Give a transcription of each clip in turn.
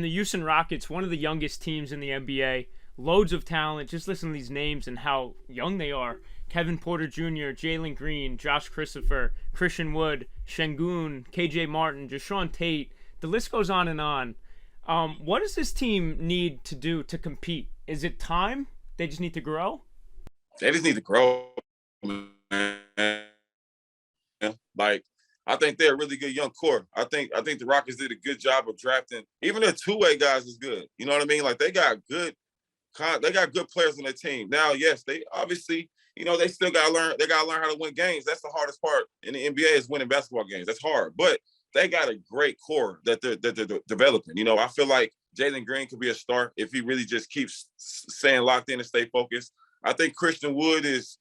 The Houston Rockets, one of the youngest teams in the NBA, loads of talent. Just listen to these names and how young they are. Kevin Porter Jr., Jalen Green, Josh Christopher, Christian Wood, Şengün, KJ Martin, Jashawn Tate. The list goes on and on. What does this team need to do to compete? Is it time? They just need to grow? They just need to grow, man. Like, I think they're a really good young core. I think the Rockets did a good job of drafting. Even their two-way guys is good. You know what I mean? Like, they got good players on their team. Now, yes, they obviously, they still got to learn. They got to learn how to win games. That's the hardest part in the NBA is winning basketball games. That's hard. But they got a great core that they're developing. I feel like Jalen Green could be a star if he really just keeps staying locked in and stay focused. I think Christian Wood is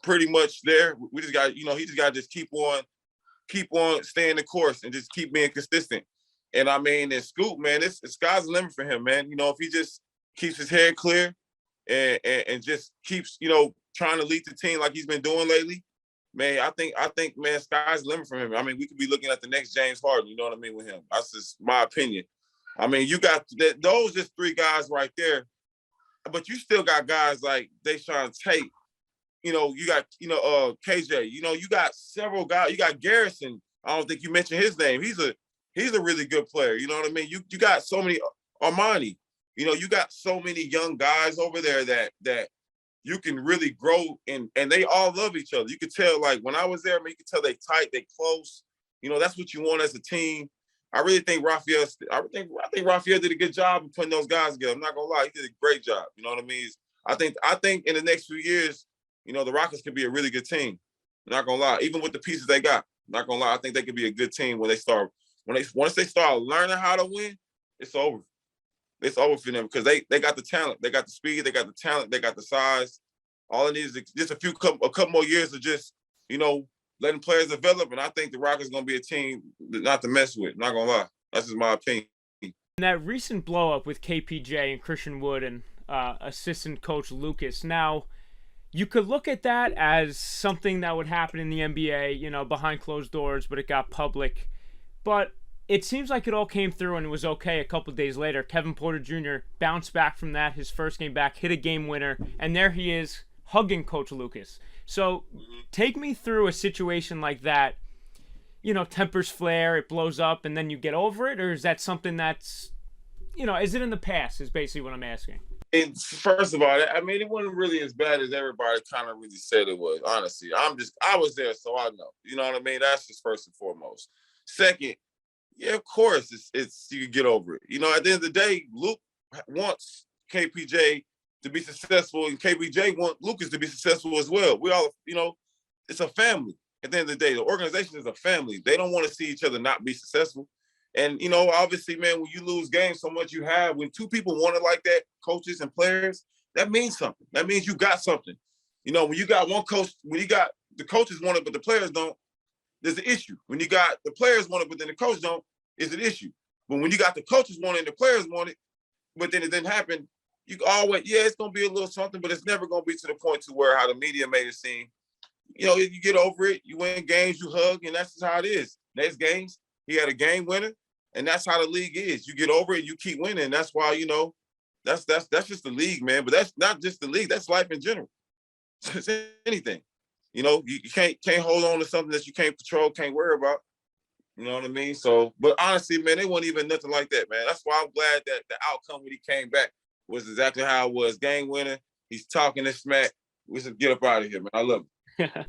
pretty much there. We just got, he just got to just keep on staying the course and just keep being consistent. And I mean, and Scoop, man, it's sky's the limit for him, man. If he just keeps his head clear and just keeps, trying to lead the team like he's been doing lately, man, I think, man, sky's the limit for him. I mean, we could be looking at the next James Harden, you know what I mean, with him. That's just my opinion. I mean, you got those just three guys right there, but you still got guys like Deshaun Tate. You got, KJ, you got several guys. You got Garrison. I don't think you mentioned his name. He's a really good player. You know what I mean? You got so many, Armani, you got so many young guys over there that you can really grow and they all love each other. You could tell, like, when I was there, man, you could tell they tight, they close. That's what you want as a team. I really think Raphael did a good job of putting those guys together. I'm not gonna lie, he did a great job. You know what I mean? I think in the next few years, the Rockets could be a really good team. I'm not gonna lie, even with the pieces they got. I'm not gonna lie, I think they could be a good team once they start learning how to win. It's over. It's over for them because they got the talent, they got the speed, they got the talent, they got the size. All it needs is just a couple more years of just letting players develop, and I think the Rockets gonna be a team not to mess with. Not gonna lie, that's just my opinion. In that recent blow up with KPJ and Christian Wood and assistant coach Lucas, now you could look at that as something that would happen in the NBA, behind closed doors, but it got public. But it seems like it all came through and it was okay a couple of days later. Kevin Porter Jr. bounced back from that, his first game back, hit a game winner, and there he is hugging Coach Lucas. So take me through a situation like that. Tempers flare, it blows up, and then you get over it? Or is that something that's, is it in the past is basically what I'm asking. And first of all, I mean, it wasn't really as bad as everybody kind of really said it was, honestly. I was there, so I know. You know what I mean? That's just first and foremost. Second, yeah, of course, it's you can get over it. At the end of the day, Luke wants KPJ to be successful, and KPJ wants Lucas to be successful as well. We all, it's a family. At the end of the day, the organization is a family. They don't want to see each other not be successful. And, obviously, man, when you lose games so much when two people want it like that, coaches and players, that means something. That means you got something. When you got one coach, when you got the coaches want it, but the players don't, there's an issue. When you got the players want it, but then the coach don't, it's an issue. But when you got the coaches want it and the players want it, but then it didn't happen, you always, it's going to be a little something, but it's never going to be to the point to where how the media made it seem. You get over it, you win games, you hug, and that's just how it is. Next games, he had a game winner, and that's how the league is. You get over it, you keep winning. That's why, that's just the league, man. But that's not just the league. That's life in general. It's anything. You can't hold on to something that you can't control, can't worry about. You know what I mean? So, but honestly, man, it wasn't even nothing like that, man. That's why I'm glad that the outcome when he came back was exactly how it was. Game winner. He's talking this smack. We should get up out of here, man. I love him.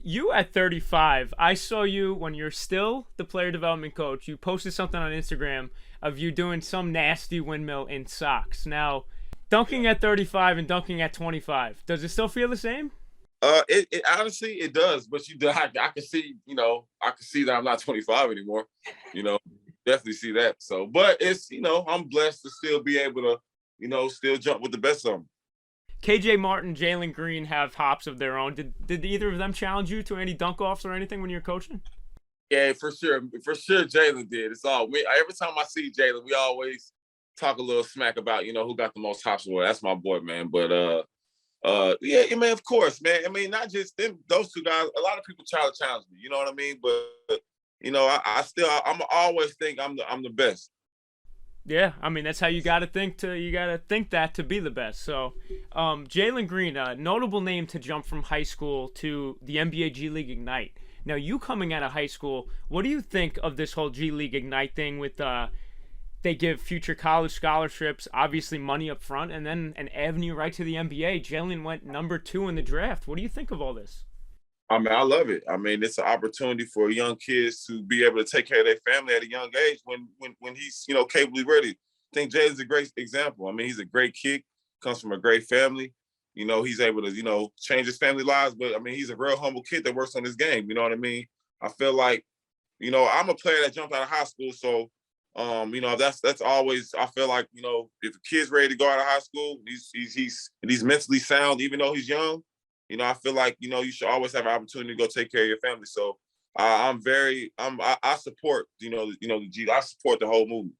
You at 35, I saw you when you're still the player development coach. You posted something on Instagram of you doing some nasty windmill in socks. Now, dunking at 35 and dunking at 25, does it still feel the same? It honestly it does, but I can see, I can see that I'm not 25 anymore. Definitely see that. So, but it's, I'm blessed to still be able to, still jump with the best of them. KJ Martin, Jalen Green have hops of their own. Did either of them challenge you to any dunk offs or anything when you're coaching? Yeah, for sure. For sure, Jalen did. It's all me. Every time I see Jalen, we always talk a little smack about, who got the most hops. Well, that's my boy, man. But yeah, man, of course, man. I mean, not just them, those two guys. A lot of people try to challenge me. You know what I mean? But I'm always think I'm the best. Yeah, I mean that's how you got to think that to be the best. So, Jalen Green, a notable name to jump from high school to the NBA G League Ignite. Now, you coming out of high school, what do you think of this whole G League Ignite thing? With they give future college scholarships, obviously money up front, and then an avenue right to the NBA. Jalen went number 2 in the draft. What do you think of all this? I mean, I love it. I mean, it's an opportunity for young kids to be able to take care of their family at a young age when he's, capably ready. I think Jay's a great example. I mean, he's a great kid, comes from a great family. He's able to, change his family lives, but I mean, he's a real humble kid that works on his game. You know what I mean? I feel like, I'm a player that jumped out of high school. So, that's always, I feel like, if a kid's ready to go out of high school, he's mentally sound, even though he's young. I feel like, you should always have an opportunity to go take care of your family. So I support, I support the whole movement.